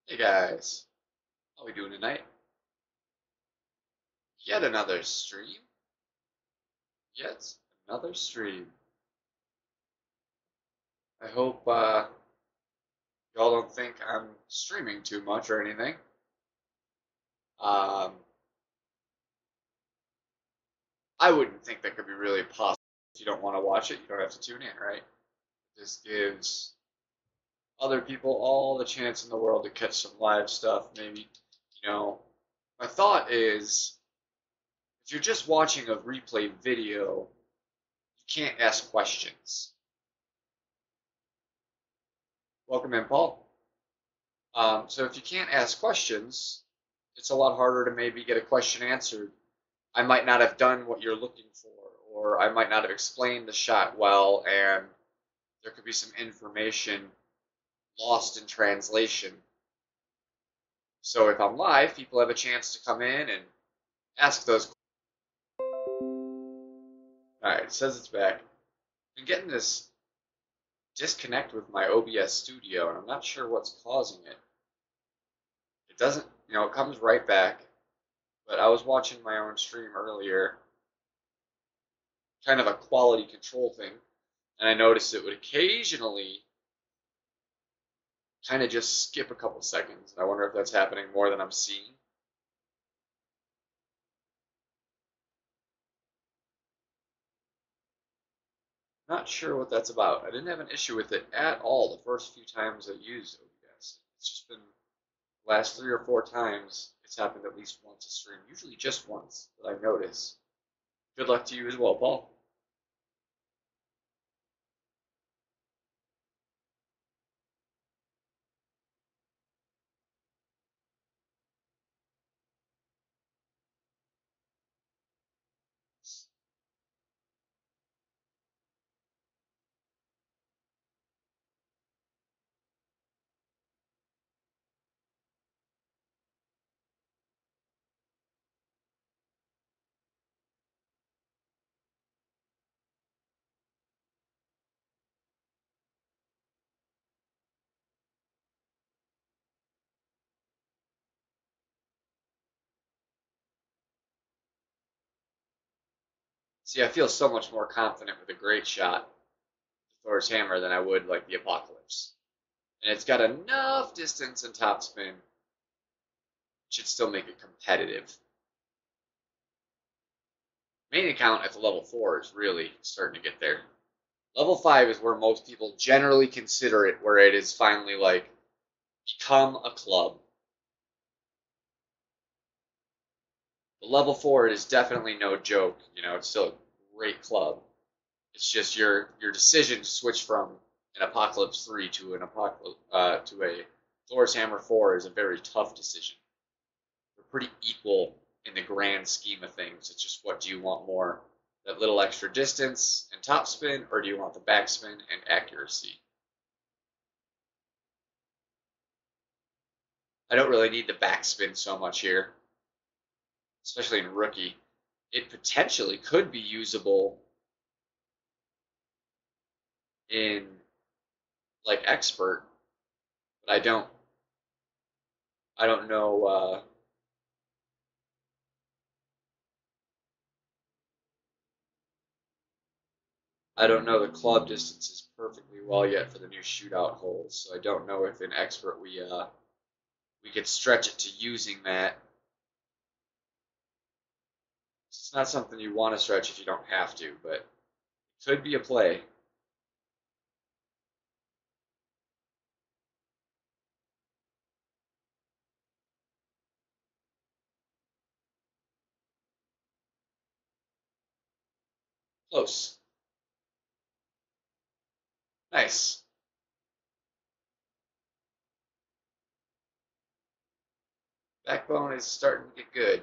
Hey guys, how we doing tonight? Yet another stream? Yet another stream. I hope y'all don't think I'm streaming too much or anything. Um, I wouldn't think that could be really possible. If you don't want to watch it, you don't have to tune in, right? This gives other people all the chance in the world to catch some live stuff, maybe. You know, my thought is if you're just watching a replay video, you can't ask questions. Welcome in, Paul. So if you can't ask questions, it's a lot harder to maybe get a question answered. I might not have done what you're looking for, or I might not have explained the shot well, and there could be some information lost in translation. So if I'm live, people have a chance to come in and ask those questions. Alright, it says it's back. Been getting this disconnect with my OBS studio, and I'm not sure what's causing it. It doesn't, it comes right back. But I was watching my own stream earlier, kind of a quality control thing, and I noticed it would occasionally kind of just skip a couple seconds. I wonder if that's happening more than I'm seeing. Not sure what that's about. I didn't have an issue with it at all the first few times I used OBS. It's just been the last 3 or 4 times it's happened at least once a stream, usually just once that I notice. Good luck to you as well, Paul. See, I feel so much more confident with a great shot, Thor's hammer, than I would like the Apocalypse. And it's got enough distance and topspin, should still make it competitive. Main account at the level 4 is really starting to get there. Level 5 is where most people generally consider it, where it is finally like become a club. The level 4 is definitely no joke. It's still a great club. It's just your decision to switch from an Apocalypse 3 to a Thor's Hammer 4 is a very tough decision. They're pretty equal in the grand scheme of things. It's just what do you want more? That little extra distance and topspin, or do you want the backspin and accuracy? I don't really need the backspin so much here, especially in rookie. It potentially could be usable in like expert, but I don't know. I don't know the club distances perfectly well yet for the new shootout holes, so I don't know if in expert we could stretch it to using that. It's not something you want to stretch if you don't have to, but it could be a play. Close. Nice. Backbone is starting to get good.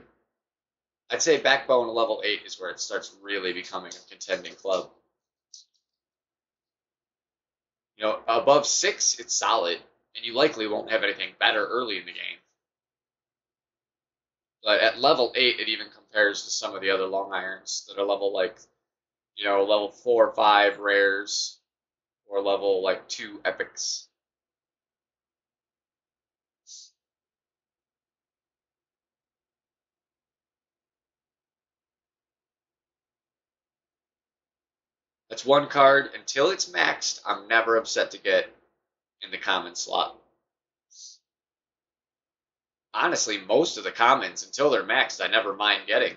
I'd say backbone level 8 is where it starts really becoming a contending club. Above 6, it's solid, and you likely won't have anything better early in the game. But at level 8, it even compares to some of the other long irons that are level 4 or 5 rares, or level 2 epics. That's one card. Until it's maxed, I'm never upset to get in the common slot. Honestly, most of the commons, until they're maxed, I never mind getting.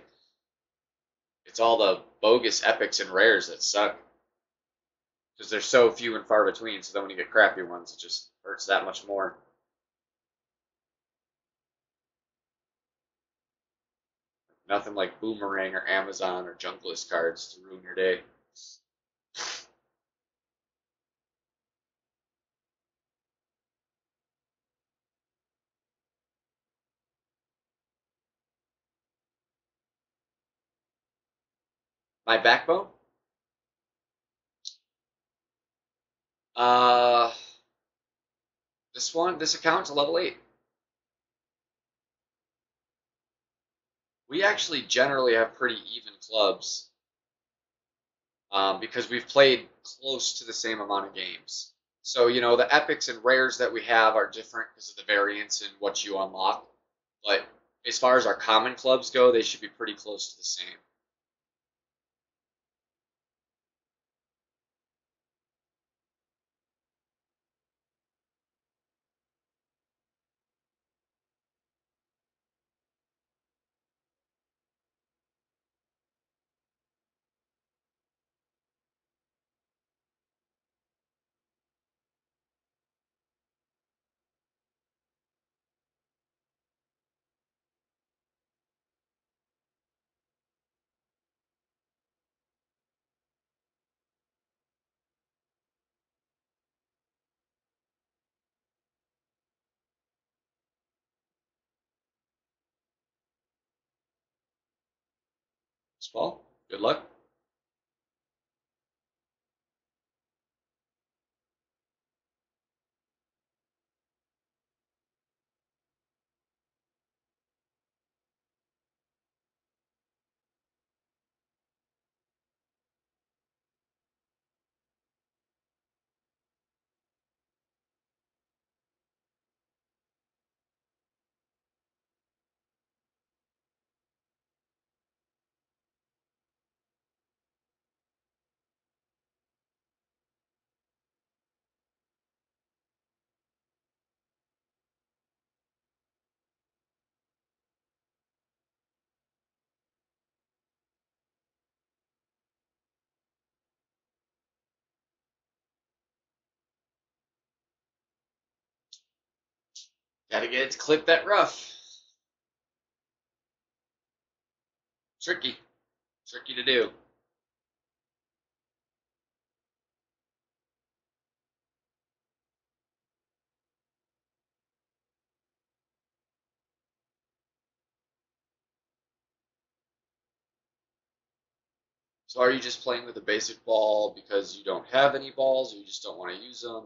It's all the bogus epics and rares that suck. Because they're so few and far between, so then when you get crappy ones, it just hurts that much more. Nothing like Boomerang or Amazon or Junklist cards to ruin your day. My backbone? Uh, this account's a level 8. We actually generally have pretty even clubs because we've played close to the same amount of games. So, the epics and rares that we have are different because of the variance in what you unlock. But as far as our common clubs go, they should be pretty close to the same. Paul, good luck. Gotta get it to clip that rough. Tricky. Tricky to do. So are you just playing with a basic ball because you don't have any balls or you just don't want to use them?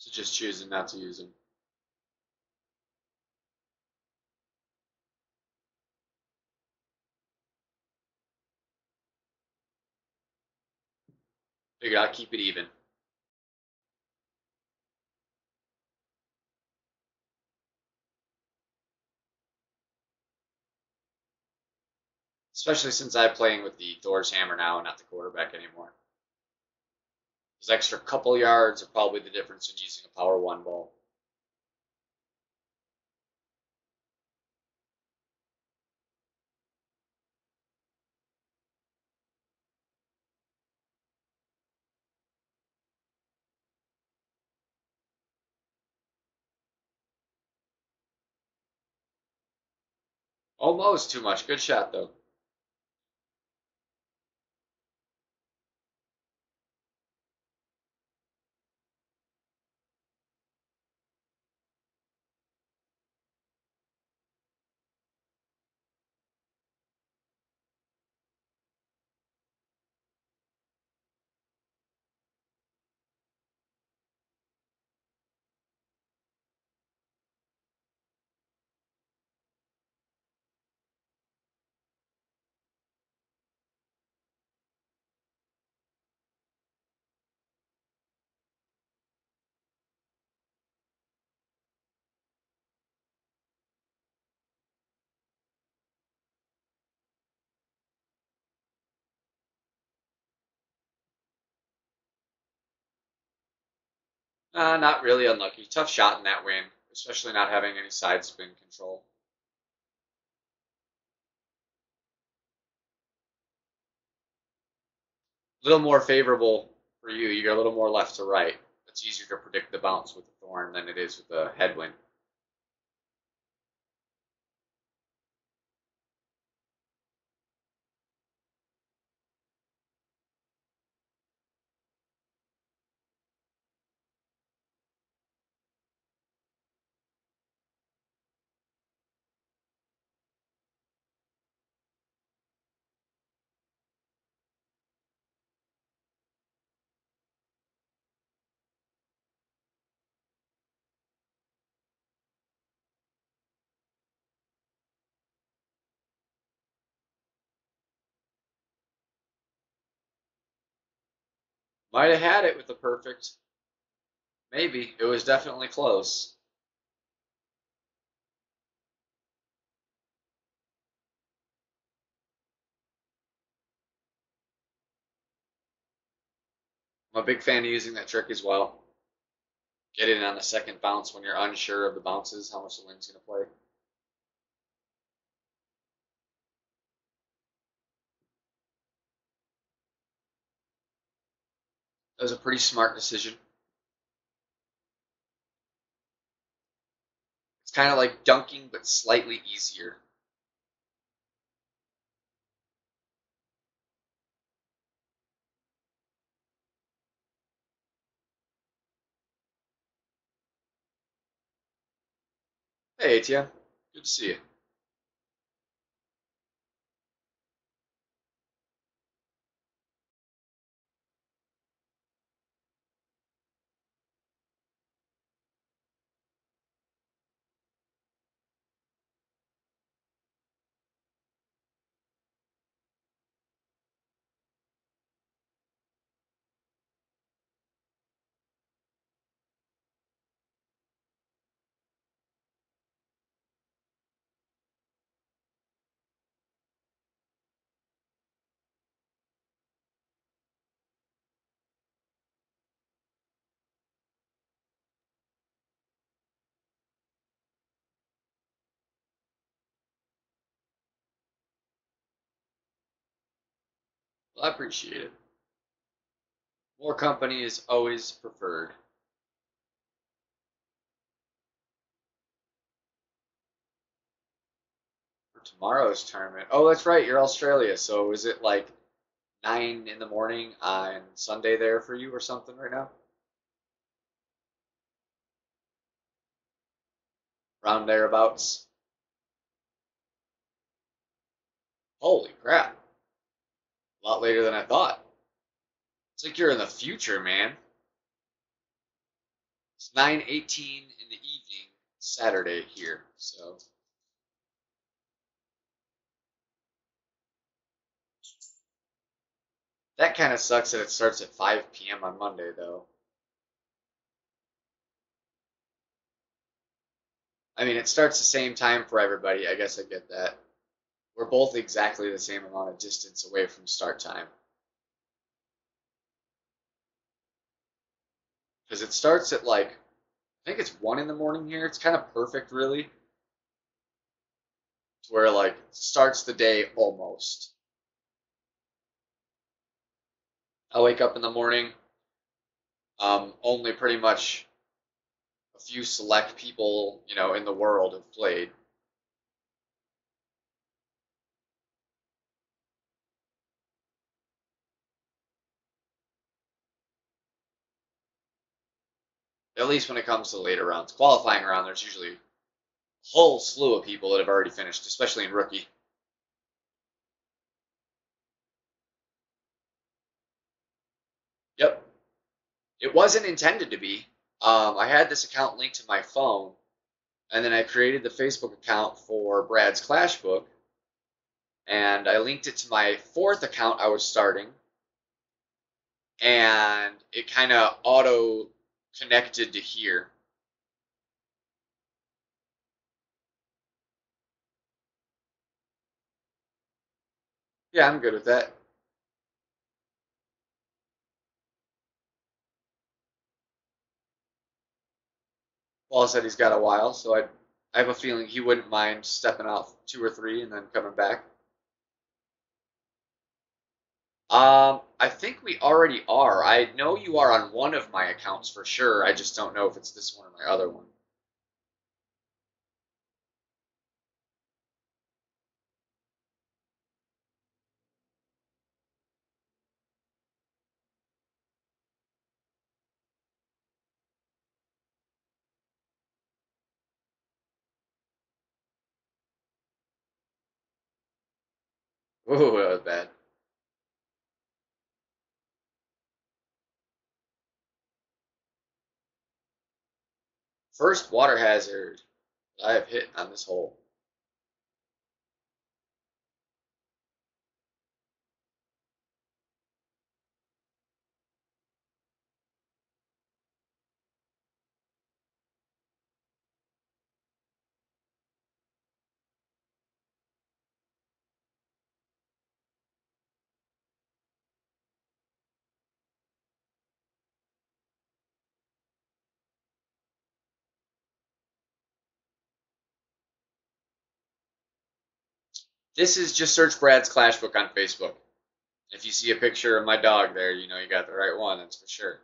So just choosing not to use them. Figured I'll keep it even. Especially since I'm playing with the Thor's hammer now and not the quarterback anymore. Those extra couple yards are probably the difference in using a power 1 ball. Almost too much. Good shot, though. Not really unlucky. Tough shot in that wind, especially not having any side spin control. A little more favorable for you. You got a little more left to right. It's easier to predict the bounce with the thorn than it is with the headwind. Might have had it with the perfect. Maybe. It was definitely close. I'm a big fan of using that trick as well. Get in on the second bounce when you're unsure of the bounces, how much the wind's going to play. That was a pretty smart decision. It's kind of like dunking, but slightly easier. Hey, Etienne. Good to see you. Well, I appreciate it. More company is always preferred. For tomorrow's tournament. Oh, that's right. You're Australia. So is it like 9 in the morning on Sunday there for you or something right now? Round thereabouts. Holy crap. A lot later than I thought. It's like you're in the future, man. It's 9:18 in the evening, Saturday here. So that kind of sucks that it starts at 5 p.m. on Monday, though. I mean, it starts the same time for everybody. I guess I get that. We're both exactly the same amount of distance away from start time. Because it starts at like, I think it's 1 in the morning here. It's kind of perfect, really, to where like starts the day almost. I wake up in the morning. Only pretty much a few select people, in the world have played. At least when it comes to later rounds. Qualifying round, there's usually a whole slew of people that have already finished, especially in rookie. Yep. It wasn't intended to be. I had this account linked to my phone, and then I created the Facebook account for Brad's Clash book, and I linked it to my fourth account I was starting, and it kind of auto connected to here. Yeah, I'm good with that. Paul said he's got a while, so I have a feeling he wouldn't mind stepping out 2 or 3 and then coming back. I think we already are. I know you are on one of my accounts for sure. I just don't know if it's this one or my other one. Ooh, that was bad. First water hazard I have hit on this hole. This is just search Brad's Clash Book on Facebook. If you see a picture of my dog there, you know you got the right one, that's for sure.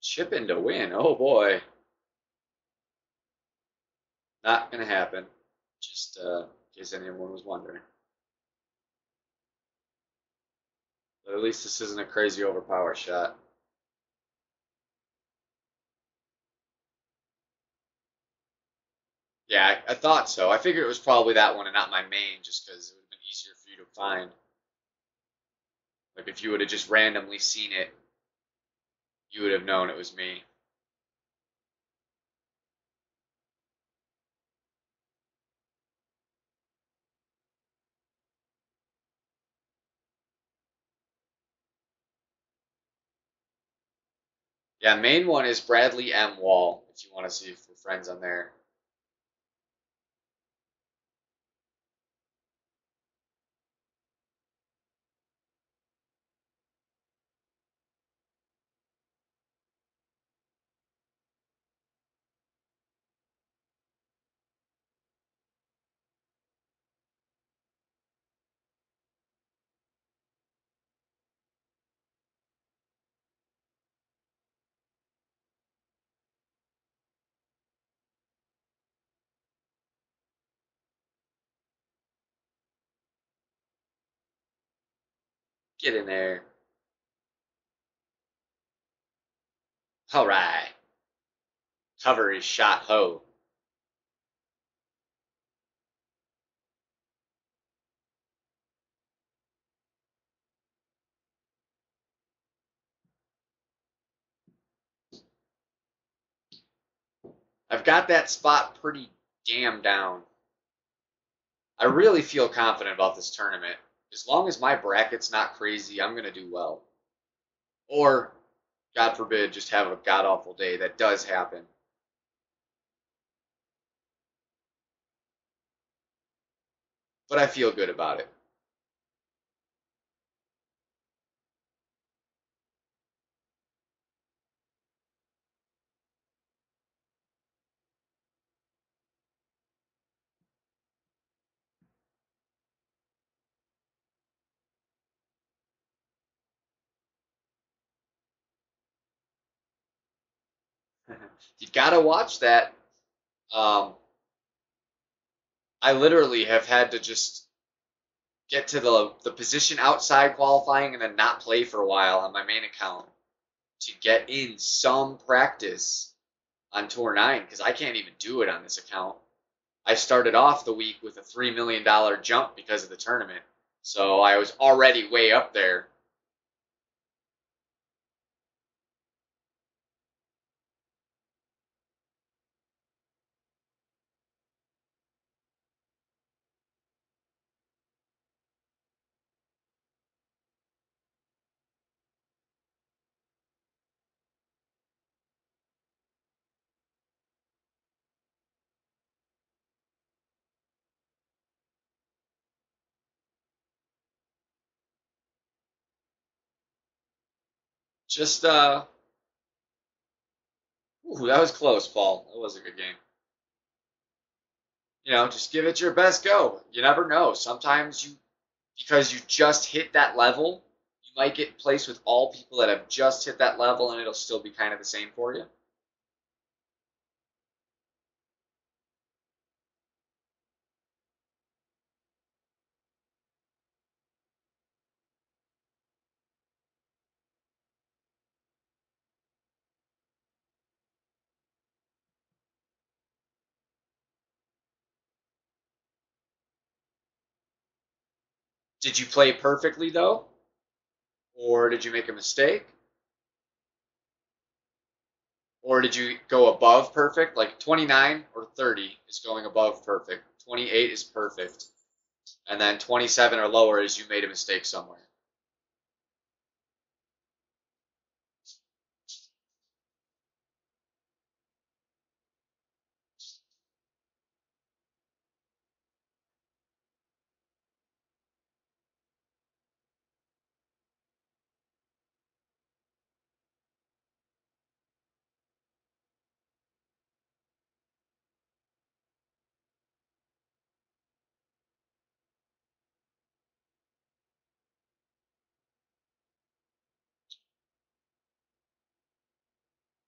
Chipping to win. Oh boy. Not gonna happen. Just in case anyone was wondering. But at least this isn't a crazy overpower shot. Yeah, I thought so. I figured it was probably that one and not my main, just because it would have been easier for you to find. Like if you would have just randomly seen it, you would have known it was me. Yeah, main one is Bradley M. Wall, if you want to see if we're friends on there. Get in there. All right. Cover his shot ho. I've got that spot pretty damn down. I really feel confident about this tournament. As long as my bracket's not crazy, I'm going to do well. Or, God forbid, just have a god awful day. That does happen. But I feel good about it. You got to watch that. Um, I literally have had to just get to the position outside qualifying and then not play for a while on my main account to get in some practice on Tour 9 because I can't even do it on this account. I started off the week with a $3 million jump because of the tournament. So I was already way up there. Just ooh, that was close, Paul. That was a good game. Just give it your best go. You never know. Sometimes because you just hit that level, you might get placed with all people that have just hit that level, and it'll still be kind of the same for you. Did you play perfectly though, or did you make a mistake, or did you go above perfect? Like 29 or 30 is going above perfect. 28 is perfect, and then 27 or lower is you made a mistake somewhere.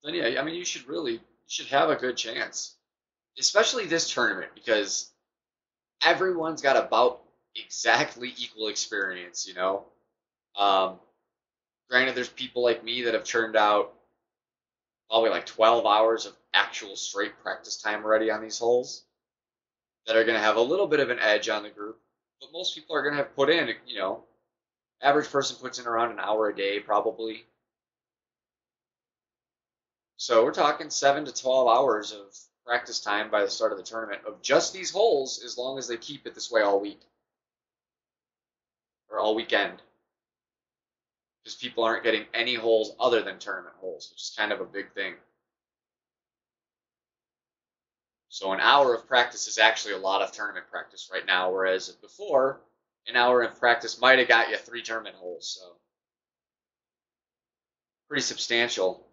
Then yeah, I mean you should have a good chance, especially this tournament because everyone's got about exactly equal experience. Um, Granted, there's people like me that have turned out probably like 12 hours of actual straight practice time already on these holes that are going to have a little bit of an edge on the group, but most people are going to have put in, average person puts in around an hour a day probably. So we're talking 7 to 12 hours of practice time by the start of the tournament of just these holes as long as they keep it this way all week or all weekend. Because people aren't getting any holes other than tournament holes, which is kind of a big thing. So an hour of practice is actually a lot of tournament practice right now, whereas before, an hour of practice might have got you 3 tournament holes. So pretty substantial.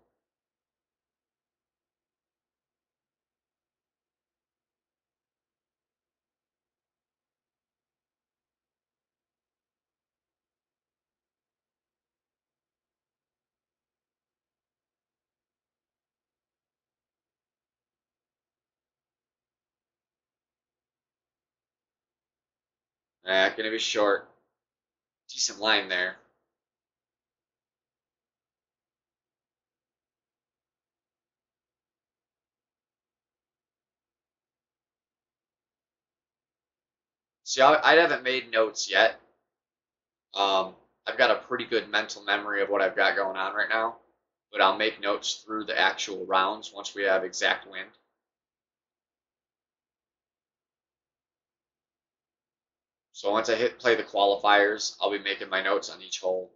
Gonna be short. Decent line there. See, I haven't made notes yet. Um, I've got a pretty good mental memory of what I've got going on right now, but I'll make notes through the actual rounds once we have exact wind. So once I hit play the qualifiers, I'll be making my notes on each hole.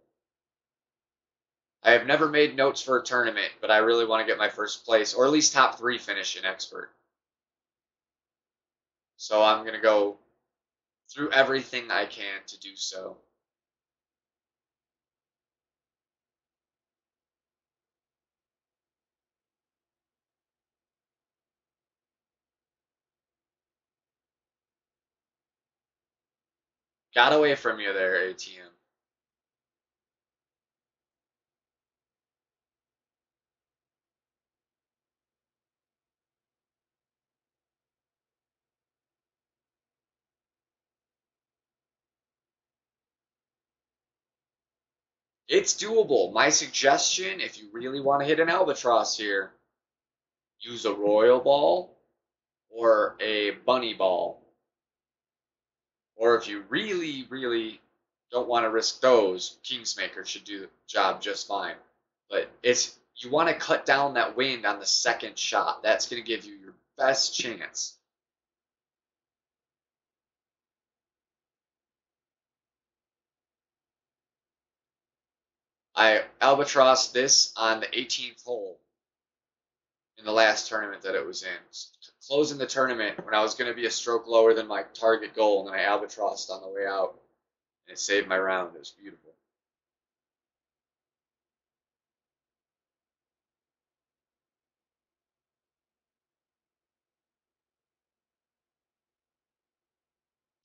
I have never made notes for a tournament, but I really want to get my first place, or at least top 3 finish in expert. So I'm going to go through everything I can to do so. Got away from you there, ATM. It's doable. My suggestion, if you really want to hit an albatross here, use a royal ball or a bunny ball. Or if you really, really don't want to risk those, Kingsmaker should do the job just fine. But you want to cut down that wind on the second shot. That's going to give you your best chance. I albatrossed this on the 18th hole in the last tournament that it was in. Closing the tournament when I was going to be a stroke lower than my target goal, and then I albatrossed on the way out, and it saved my round. It was beautiful.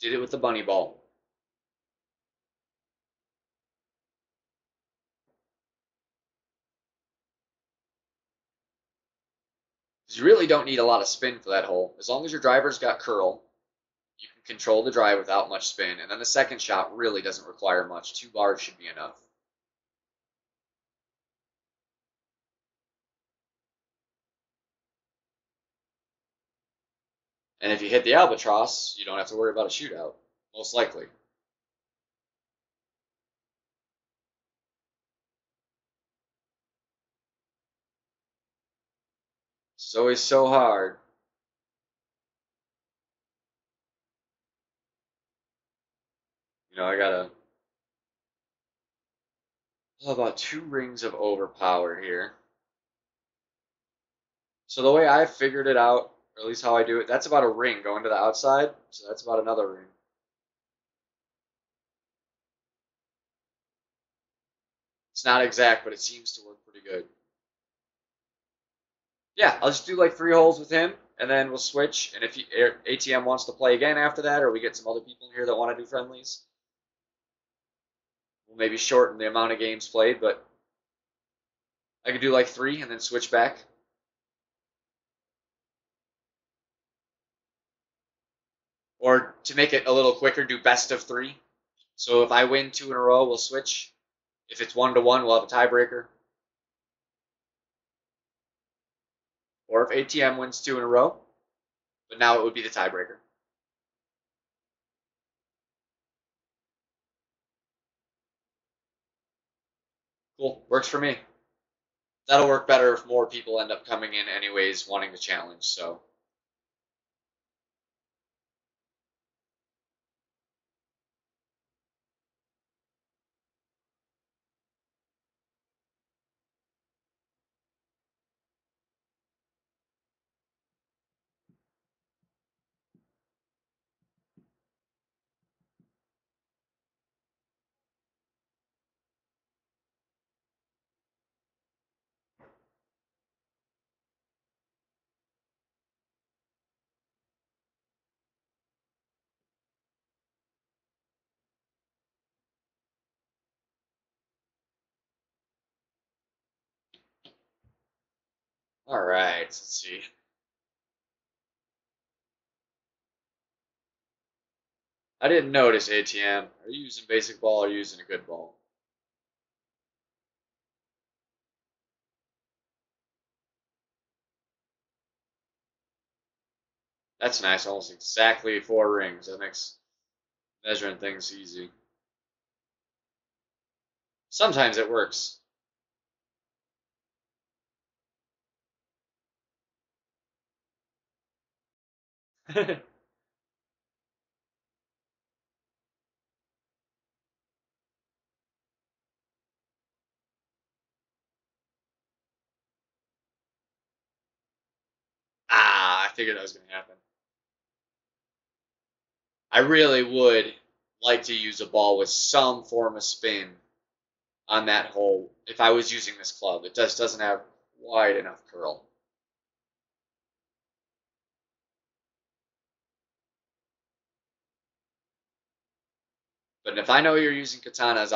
Did it with the bunny ball. You really don't need a lot of spin for that hole. As long as your driver's got curl, you can control the drive without much spin, and then the second shot really doesn't require much. 2 bars should be enough. And if you hit the albatross, you don't have to worry about a shootout, most likely. It's always so hard. I gotta. How about 2 rings of overpower here? So the way I figured it out, or at least how I do it, that's about a ring going to the outside. So that's about another ring. It's not exact, but it seems to work pretty good. Yeah, I'll just do like 3 holes with him, and then we'll switch. And if ATM wants to play again after that, or we get some other people here that want to do friendlies, we'll maybe shorten the amount of games played. But I could do like 3 and then switch back. Or to make it a little quicker, do best of 3. So if I win 2 in a row, we'll switch. If it's 1-1, we'll have a tiebreaker. Or if ATM wins 2 in a row, but now it would be the tiebreaker. Cool, works for me. That'll work better if more people end up coming in anyways, wanting the challenge. So all right, let's see. I didn't notice ATM. Are you using basic ball or are you using a good ball? That's nice. Almost exactly 4 rings. That makes measuring things easy. Sometimes it works. I figured that was going to happen. I really would like to use a ball with some form of spin on that hole if I was using this club. It just doesn't have wide enough curl. But if I know you're using katanas,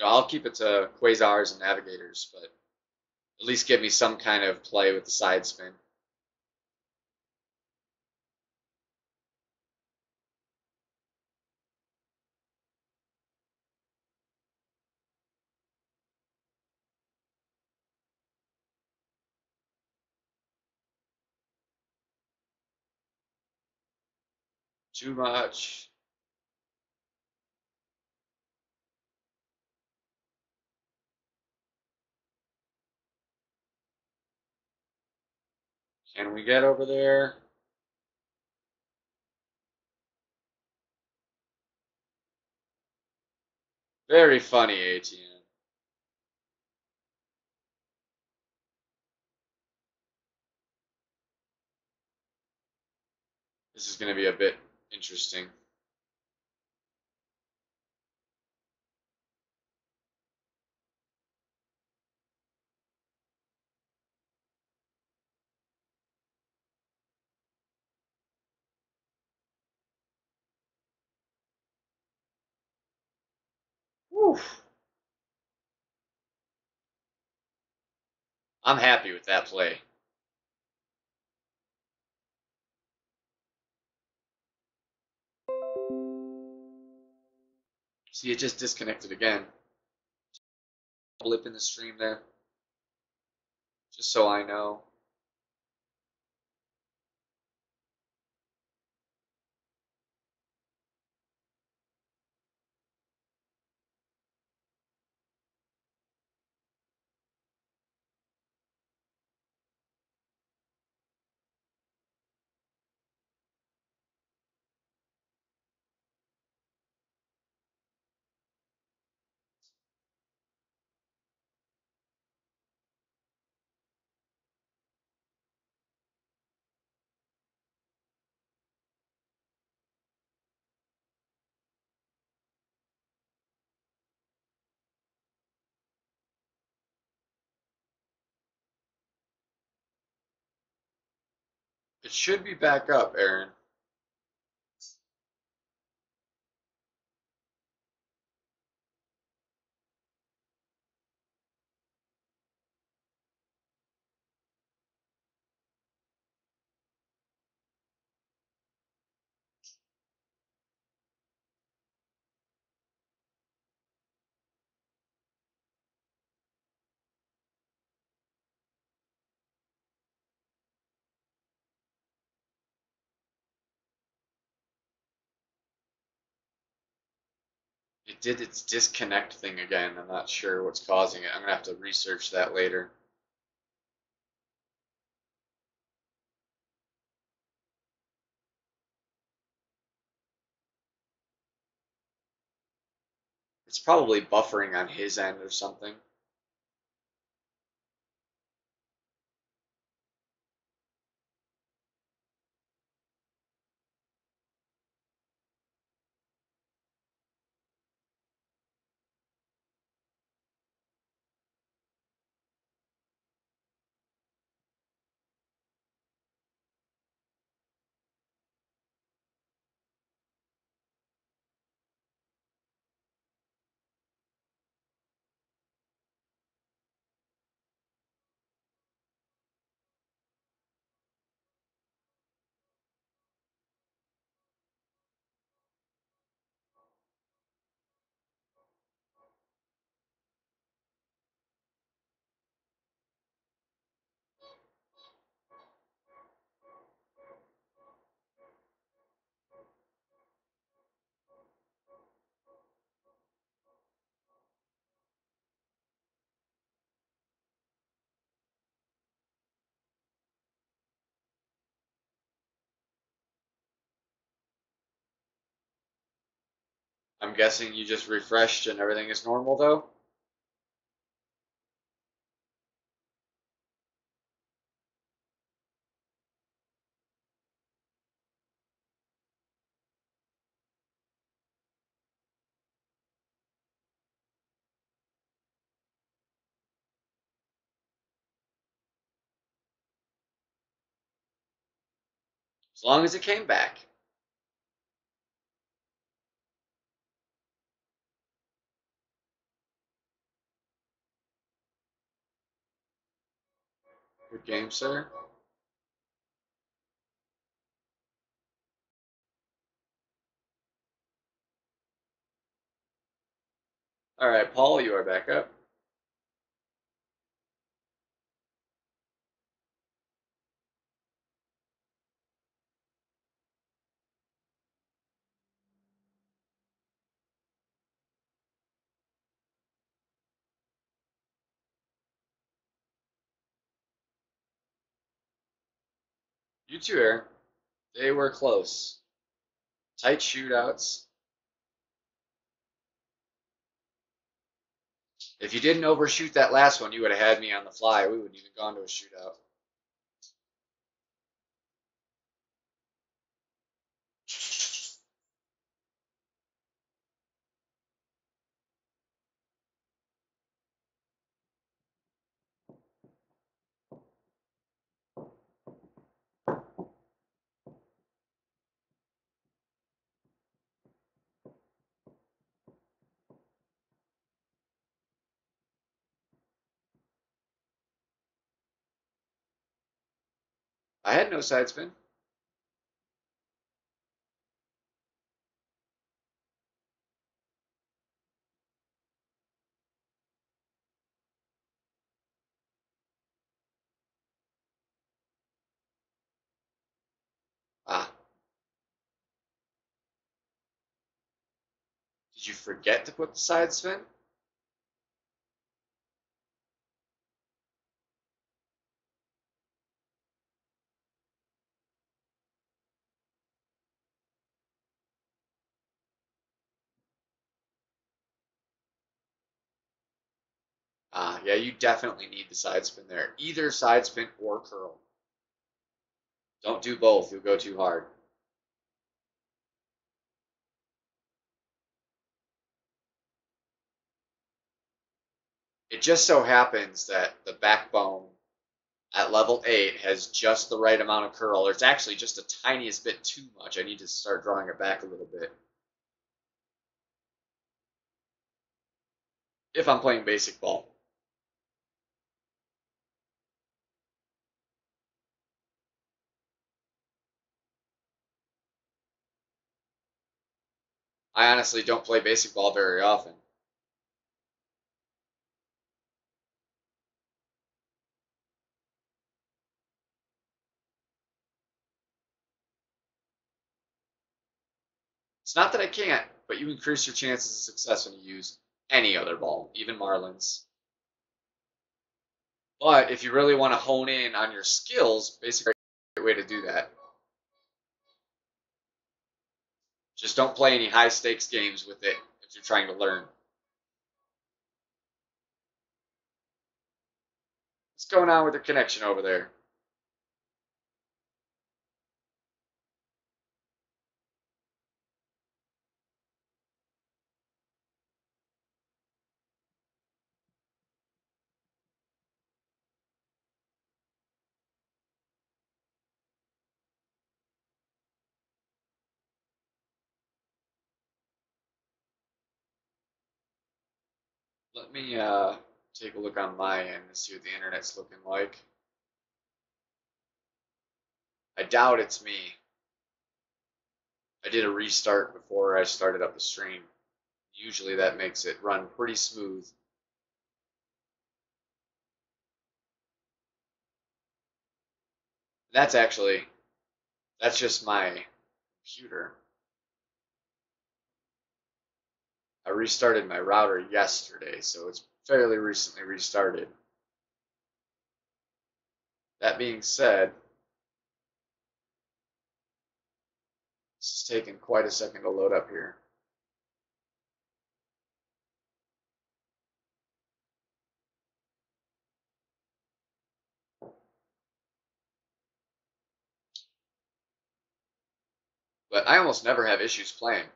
I'll keep it to quasars and navigators, but at least give me some kind of play with the side spin. Too much. Can we get over there? Very funny, ATM. This is going to be a bit interesting. Whew. I'm happy with that play. See, it just disconnected again. Blip in the stream there, just so I know. It should be back up, Aaron. It did its disconnect thing again. I'm not sure what's causing it. I'm gonna have to research that later. It's probably buffering on his end or something. I'm guessing you just refreshed and everything is normal though? As long as it came back. Good game, sir. Alright, Paul, you are back up. You too, Aaron. They were close. Tight shootouts. If you didn't overshoot that last one, you would have had me on the fly. We wouldn't even gone to a shootout. I had no side spin. Ah, did you forget to put the side spin? Ah, yeah, you definitely need the side spin there. Either side spin or curl. Don't do both, you'll go too hard. It just so happens that the backbone at level 8 has just the right amount of curl. It's actually just the tiniest bit too much. I need to start drawing it back a little bit. If I'm playing basic ball. I honestly don't play basic ball very often. It's not that I can't, but you increase your chances of success when you use any other ball, even Marlins. But if you really want to hone in on your skills, basically a great way to do that. Just don't play any high stakes games with it if you're trying to learn. What's going on with your connection over there? Let me take a look on my end and see what the internet's looking like. I doubt it's me. I did a restart before I started up the stream. Usually that makes it run pretty smooth. That's actually, that's just my computer. I restarted my router yesterday, so it's fairly recently restarted. That being said, this is taking quite a second to load up here. But I almost never have issues playing,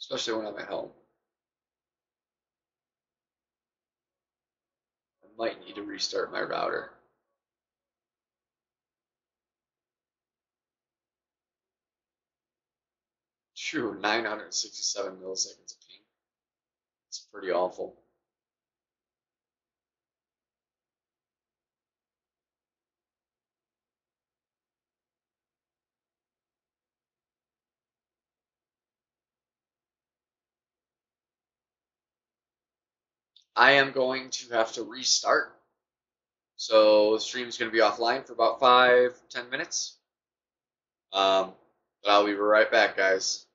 especially when I'm at home. I might need to restart my router. True, 967 milliseconds of ping. It's pretty awful. I am going to have to restart. So the stream's going to be offline for about 5-10 minutes. But I'll be right back, guys.